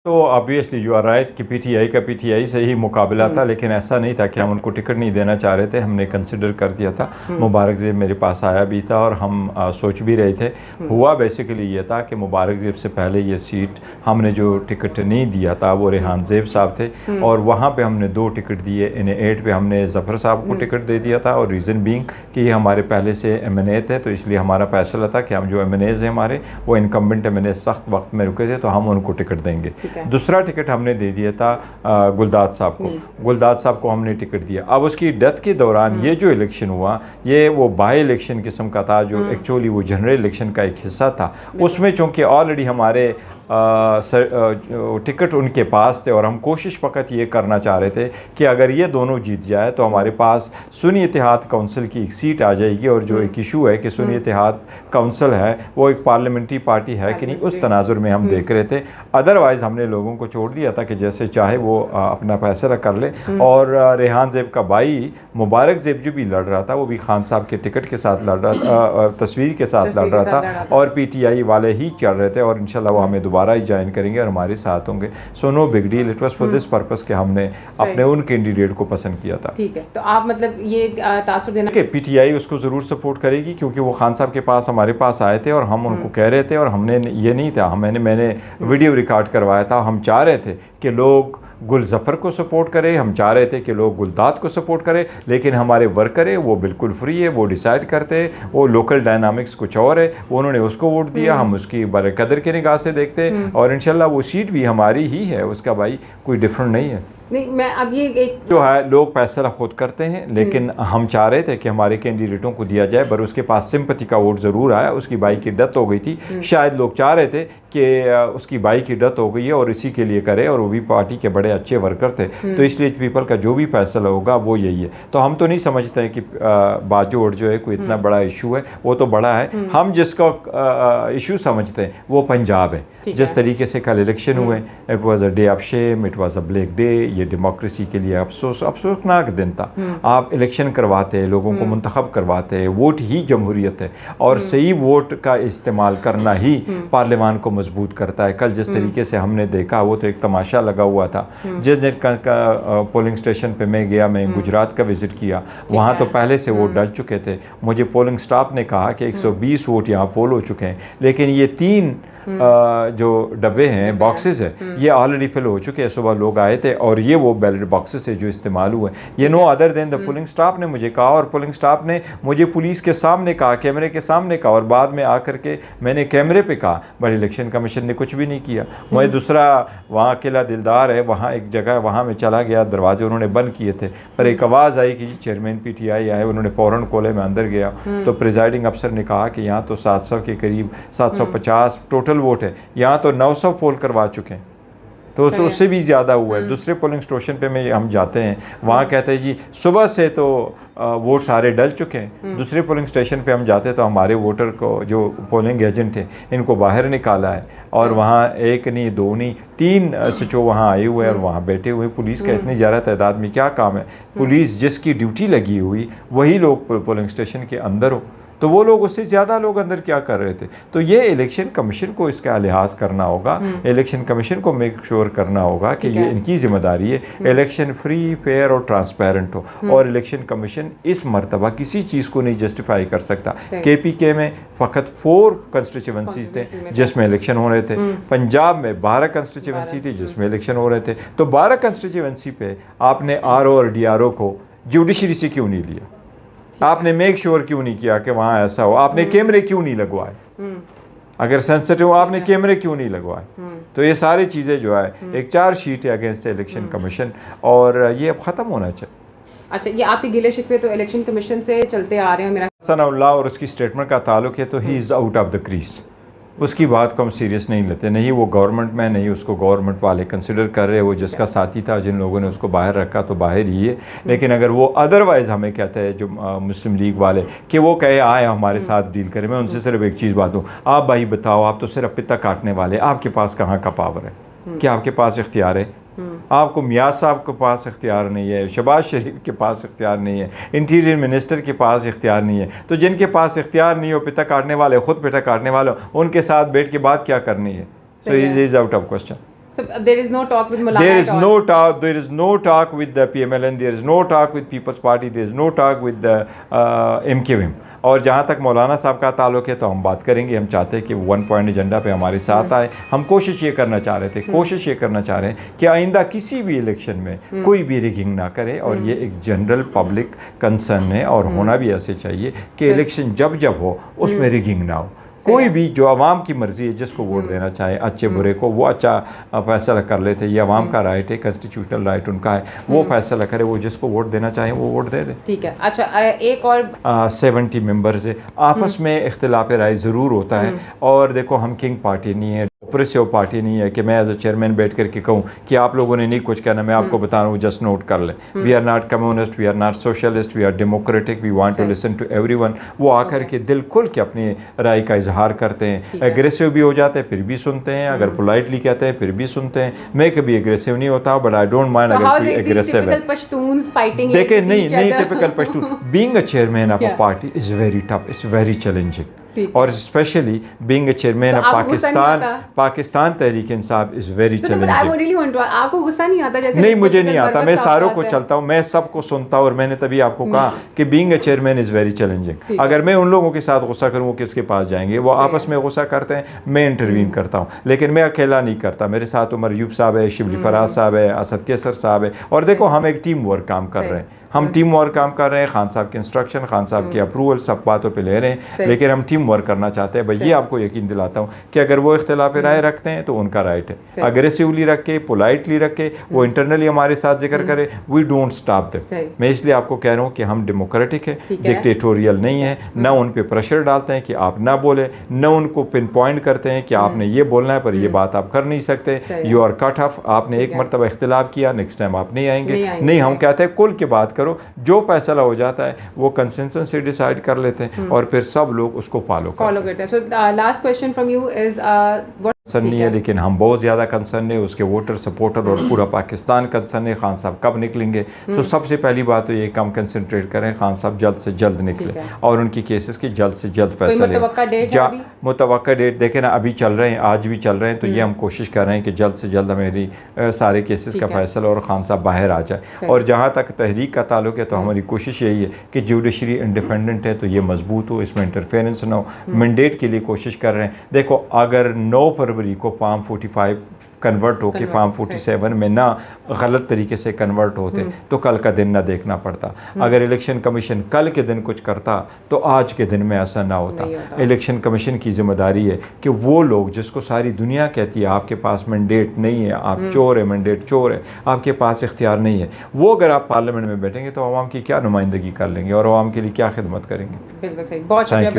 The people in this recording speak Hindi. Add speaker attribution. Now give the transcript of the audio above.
Speaker 1: तो ऑब्वियसली यू आर राइट कि पीटीआई का पीटीआई से ही मुकाबला था, लेकिन ऐसा नहीं था कि हम उनको टिकट नहीं देना चाह रहे थे। हमने कंसिडर कर दिया था। मुबारक ज़ेब मेरे पास आया भी था और हम सोच भी रहे थे। हुआ बेसिकली ये था कि मुबारक ज़ेब से पहले ये सीट हमने जो टिकट नहीं दिया था वो रेहान ज़ेब साहब थे, और वहाँ पे हमने 2 टिकट दिए। इन 8 पे हमने ज़फ़र साहब को टिकट दे दिया था, और रीज़न बीइंग कि ये हमारे पहले से MNA थे, तो इसलिए हमारा फैसला था कि हम जो MNAs हैं हमारे वो इनकम्बेंट MNA सख्त वक्त में रुके थे, तो हम उनको टिकट देंगे। दूसरा टिकट हमने दे दिया था गुलदाद साहब को। गुलदाद साहब को हमने टिकट दिया। अब उसकी डेथ के दौरान ये जो इलेक्शन हुआ ये वो बाई इलेक्शन किस्म का था, जो एक्चुअली वो जनरल इलेक्शन का एक हिस्सा था। उसमें चूँकि ऑलरेडी हमारे टिकट उनके पास थे, और हम कोशिश फ़कत ये करना चाह रहे थे कि अगर ये दोनों जीत जाए तो हमारे पास सुन्नी इत्तेहाद काउंसिल की एक सीट आ जाएगी। और जो एक इशू है कि सुन्नी इत्तेहाद काउंसिल है वो एक पार्लियामेंट्री पार्टी है कि नहीं, उस तनाजुर में हम देख रहे थे। अदरवाइज़ हमने लोगों को छोड़ दिया था कि जैसे चाहे वो अपना फैसला कर ले। और रेहान ज़ेब का भाई मुबारक ज़ेब जो भी लड़ रहा था वो भी खान साहब के टिकट के साथ लड़ रहा था, तस्वीर के साथ लड़ रहा था, और PTI वाले ही चल रहे थे, और इंशाल्लाह वो हमें दोबारा ही ज्वाइन करेंगे और हमारे साथ होंगे। So no big deal, it was for this purpose कि हमने अपने उन कैंडिडेट को पसंद किया था।
Speaker 2: ठीक है, तो आप मतलब ये तासुर देना
Speaker 1: कि PTI उसको ज़रूर सपोर्ट करेगी, क्योंकि वो खान साहब के पास हमारे पास आए थे और हम उनको कह रहे थे, और हमने ये नहीं था, मैंने वीडियो रिकॉर्ड करवाया था। हम चाह रहे थे कि लोग गुल ज़फ़र को सपोर्ट करें, हम चाह रहे थे कि लोग गुलदाद को सपोर्ट करें, लेकिन हमारे वर्कर है वो बिल्कुल फ्री है, वो डिसाइड करते हैं, वो लोकल डायनामिक्स कुछ और है, उन्होंने उसको वोट दिया, हम उसकी बरकदर की निगाह से देखते हैं, और इंशाल्लाह वो सीट भी हमारी ही है, उसका भाई कोई डिफरेंट नहीं है।
Speaker 2: नहीं, मैं अब ये एक
Speaker 1: जो है लोग फैसला खुद करते हैं, लेकिन हम चाह रहे थे कि हमारे कैंडिडेटों को दिया जाए, पर उसके पास सिंपैथी का वोट ज़रूर आया। उसकी भाई की डेथ हो गई थी, शायद लोग चाह रहे थे कि उसकी भाई की डेथ हो गई है और इसी के लिए करे, और वो भी पार्टी के बड़े अच्छे वर्कर थे, तो इसलिए पीपल का जो भी फैसला होगा वो यही है। तो हम तो नहीं समझते हैं कि बाजू जो है कोई इतना बड़ा इशू है, वो तो बड़ा है। हम जिसका इशू समझते हैं वो पंजाब है। जिस तरीके से कल इलेक्शन हुए, it was a day of shame, it was a black day. ये डेमोक्रेसी के लिए अफसोसनाक दिन था। आप इलेक्शन करवाते हैं, लोगों को मुंतखब करवाते हैं, वोट ही जमहूरियत है, और सही वोट का इस्तेमाल करना ही पार्लियामान को मजबूत करता है। कल जिस तरीके से हमने देखा वो तो एक तमाशा लगा हुआ था। जिस दिन का पोलिंग स्टेशन पे मैं गया, मैं गुजरात का विज़िट किया, वहाँ तो पहले से वोट डल चुके थे। मुझे पोलिंग स्टाफ ने कहा कि 120 वोट यहाँ पोल हो चुके हैं, लेकिन ये 3 जो डब्बे हैं, बॉक्सेस हैं, ये ऑलरेडी फिल हो चुके हैं। सुबह लोग आए थे और ये वो बैलेट बॉक्सेस है जो इस्तेमाल हुए। ये no other than the polling staff ने मुझे कहा, और पोलिंग स्टाफ ने मुझे पुलिस के सामने कहा, कैमरे के सामने कहा, और बाद में आकर के मैंने कैमरे पे कहा, बट इलेक्शन कमीशन ने कुछ भी नहीं किया। मुझे दूसरा वहाँ किला दिलदार है, वहाँ एक जगह, वहाँ मैं चला गया, दरवाजे उन्होंने बंद किए थे, पर एक आवाज़ आई कि जी चेयरमैन PTI आए। उन्होंने फ़ौरन खोले, मैं अंदर गया तो प्रिजाइडिंग अफसर ने कहा कि यहाँ तो 700 के करीब 750 टोटल वोट है, यहाँ तो 900 पोल करवा चुके हैं, तो उससे भी ज़्यादा हुआ है। दूसरे पोलिंग स्टेशन पे में हम जाते हैं, वहाँ कहते हैं जी सुबह से तो वोट सारे डल चुके हैं। दूसरे पोलिंग स्टेशन पे हम जाते हैं तो हमारे वोटर को, जो पोलिंग एजेंट हैं, इनको बाहर निकाला है, और वहाँ 1 नहीं 2 नहीं 3 SHO वहाँ आए हुए हैं और वहाँ बैठे हुए। पुलिस का इतनी ज़्यादा तादाद में क्या काम है? पुलिस जिसकी ड्यूटी लगी हुई वही लोग पोलिंग स्टेशन के अंदर हो, तो वो लोग उससे ज़्यादा लोग अंदर क्या कर रहे थे? तो ये इलेक्शन कमीशन को इसका लिहाज करना होगा। इलेक्शन कमीशन को मेक श्योर करना होगा कि ये इनकी जिम्मेदारी है, इलेक्शन फ्री, फेयर और ट्रांसपेरेंट हो। और इलेक्शन कमीशन इस मरतबा किसी चीज़ को नहीं जस्टिफाई कर सकता। KPK में फ़कत 4 कंस्टिट्यूंसीज थे जिसमें इलेक्शन हो रहे थे, पंजाब में 12 कंस्टिट्यूंसी थी जिसमें इलेक्शन हो रहे थे। तो 12 कंस्टिट्यूंसी पे आपने RO और DRO को जुडिशरी से क्यों नहीं लिया? आपने मेक श्योर क्यों नहीं किया कि वहाँ ऐसा हो? आपने कैमरे क्यों नहीं लगवाए? अगर सेंसिटिव आपने कैमरे क्यों नहीं लगवाए? तो ये सारी चीज़ें जो है एक चार्जशीट है अगेंस्ट इलेक्शन कमीशन, और ये अब ख़त्म होना चाहिए।
Speaker 2: अच्छा, ये आपके गिले शिकवे तो इलेक्शन कमीशन से चलते आ रहे हैं। मेरा
Speaker 1: सनाउल्लाह और उसकी स्टेटमेंट का ताल्लुक है, तो he is out of the crease. उसकी बात को हम सीरियस नहीं लेते, नहीं वो गवर्नमेंट में, नहीं उसको गवर्नमेंट वाले कंसिडर कर रहे। वो जिसका साथी था, जिन लोगों ने उसको बाहर रखा तो बाहर ही है। लेकिन अगर वो अदरवाइज़ हमें कहते हैं जो मुस्लिम लीग वाले कि वो कहे आए हमारे साथ डील करें, मैं उनसे सिर्फ एक चीज़ बात हूँ, आप भाई बताओ, आप तो सिर्फ पिता काटने वाले, आपके पास कहाँ का पावर है? क्या आपके पास इख्तियार है? आपको मियाँ साहब के पास इख्तियार नहीं है, शहबाज शरीफ के पास इख्तियार नहीं है, इंटीरियर मिनिस्टर के पास इख्तियार नहीं है। तो जिनके पास इख्तियार नहीं हो, पिता काटने वाले, ख़ुद पिता काटने वाले, उनके साथ बैठ के बात क्या करनी है? So is out of question.
Speaker 2: So there is no talk with Maulana
Speaker 1: There
Speaker 2: at
Speaker 1: is
Speaker 2: all.
Speaker 1: no talk. There is no talk with the PMLN. There is no talk with People's Party. There is no talk with the MKM. और जहाँ तक मौलाना साहब का ताल्लुक है तो हम बात करेंगे। हम चाहते हैं कि वन पॉइंट एजेंडा पे हमारे साथ आए। हम कोशिश ये करना चाह रहे थे, कोशिश ये करना चाह रहे हैं कि आइंदा किसी भी इलेक्शन में कोई भी रिगिंग ना करे। और ये एक जनरल पब्लिक कंसर्न है और होना भी ऐसे चाहिए कि इलेक्शन जब जब हो उसमें रिगिंग ना हो। कोई भी जो आवाम की मर्ज़ी है, जिसको वोट देना चाहे, अच्छे बुरे को, वो अच्छा फैसला कर लेते। ये आवाम का राइट है, कॉन्स्टिट्यूशनल राइट उनका है, वो फैसला करे। वो जिसको वोट देना चाहे वो वोट दे दे।
Speaker 2: ठीक है। अच्छा, एक और
Speaker 1: 70 मेंबर्स है, आपस में इख्तिलाफ राय ज़रूर होता है। और देखो, हम किंग पार्टी नहीं है, ऑपरेसिव पार्टी नहीं है कि मैं एज ए चेयरमैन बैठ करके कहूँ कि आप लोगों ने नहीं कुछ कहना, मैं आपको बता रहा हूँ, जस्ट नोट कर लें। We are not communist, we are not socialist, we are democratic, we want to listen to everyone. वो आकर के दिल खुल के अपनी राय का इजहार करते हैं। एग्रेसिव भी हो जाते हैं फिर भी सुनते हैं, अगर पोलाइटली कहते हैं फिर भी सुनते हैं। मैं कभी एग्रेसिव नहीं होता, बट आई डोंट माइंड अगर कोई एग्रेसिव है। देखिए, नहीं typical Pashtun. Being a chairman of a party is very tough, it's very challenging. और specially being a chairman of Pakistan Tehreek Insaf is very challenging.
Speaker 2: आपको गुस्सा नहीं आता? जैसे
Speaker 1: नहीं, मुझे नहीं आता, मैं सारों को चलता हूँ, मैं सबको सुनता हूँ। और मैंने तभी आपको कहा कि being a chairman is very challenging. अगर मैं उन लोगों के साथ गुस्सा करूँ, वो किसके पास जाएंगे? वो आपस में गुस्सा करते हैं, मैं इंटरवीन करता हूँ। लेकिन मैं अकेला नहीं करता, मेरे साथ उमर यूब साहब है, शिबली फराज साहब है, असद केसर साहब है। और देखो, हम एक टीम वर्क काम कर रहे हैं, हम टीम वर्क काम कर रहे हैं। खान साहब के इंस्ट्रक्शन, खान साहब की अप्रूवल, सब बातों पे ले रहे हैं, लेकिन हम टीम वर्क करना चाहते हैं। भाई, ये आपको यकीन दिलाता हूँ कि अगर वो इख्तिलाफ राय रखते हैं तो उनका राइट है। अग्रेसिवली रखे, पोलाइटली रखे, वो इंटरनली हमारे साथ जिक्र करे, वी डोंट स्टॉप देम। मैं इसलिए आपको कह रहा हूँ कि हम डेमोक्रेटिक है, डिक्टेटोरियल नहीं है। न उन पे प्रेशर डालते हैं कि आप ना बोले, न उनको पिन पॉइंट करते हैं कि आपने ये बोलना है पर ये बात आप कर नहीं सकते। You are cut off. आपने एक मरतबा इख्तिलाफ किया, नेक्स्ट टाइम आप नहीं आएंगे। नहीं, हम कहते हैं कुल की बात करो, जो फैसला हो जाता है वो कंसेंसस से डिसाइड कर लेते हैं और फिर सब लोग उसको फॉलो करते हैं।
Speaker 2: So last question from you is
Speaker 1: concern नहीं है, लेकिन हम बहुत ज़्यादा कंसर्न है, उसके वोटर सपोर्टर और पूरा पाकिस्तान कंसर्न है। खान साहब कब निकलेंगे? तो सबसे पहली बात तो ये कम कंसंट्रेट करें, खान साहब जल्द से जल्द निकले और उनकी केसेस की जल्द से जल्द फैसला लें। मुतवक्का डेट देखें ना, अभी चल रहे हैं, आज भी चल रहे हैं, तो ये हम कोशिश कर रहे हैं कि जल्द से जल्द मेरी सारे केसेस का फैसला और खान साहब बाहर आ जाए। और जहाँ तक तहरीक का ताल्लुक है तो हमारी कोशिश यही है कि जुडिशरी इंडिपेंडेंट है तो ये मजबूत हो, इसमें इंटरफेरेंस ना हो। मैंडेट के लिए कोशिश कर रहे हैं। देखो, अगर 9 फरवरी को फार्म 45 कन्वर्ट हो के फार्म 47 में ना गलत तरीके से कन्वर्ट होते तो कल का दिन ना देखना पड़ता। अगर इलेक्शन कमीशन कल के दिन कुछ करता तो आज के दिन में ऐसा ना होता। इलेक्शन कमीशन की जिम्मेदारी है कि वो लोग जिसको सारी दुनिया कहती है आपके पास मैंडेट नहीं है, आप चोर है, मैंडेट चोर है, आपके पास इख्तियार नहीं है, वो अगर आप पार्लियामेंट में बैठेंगे तो आवाम की क्या नुमाइंदगी कर लेंगे और आवाम के लिए क्या खिदमत करेंगे?
Speaker 2: बिल्कुल सही। बहुत शुक्रिया।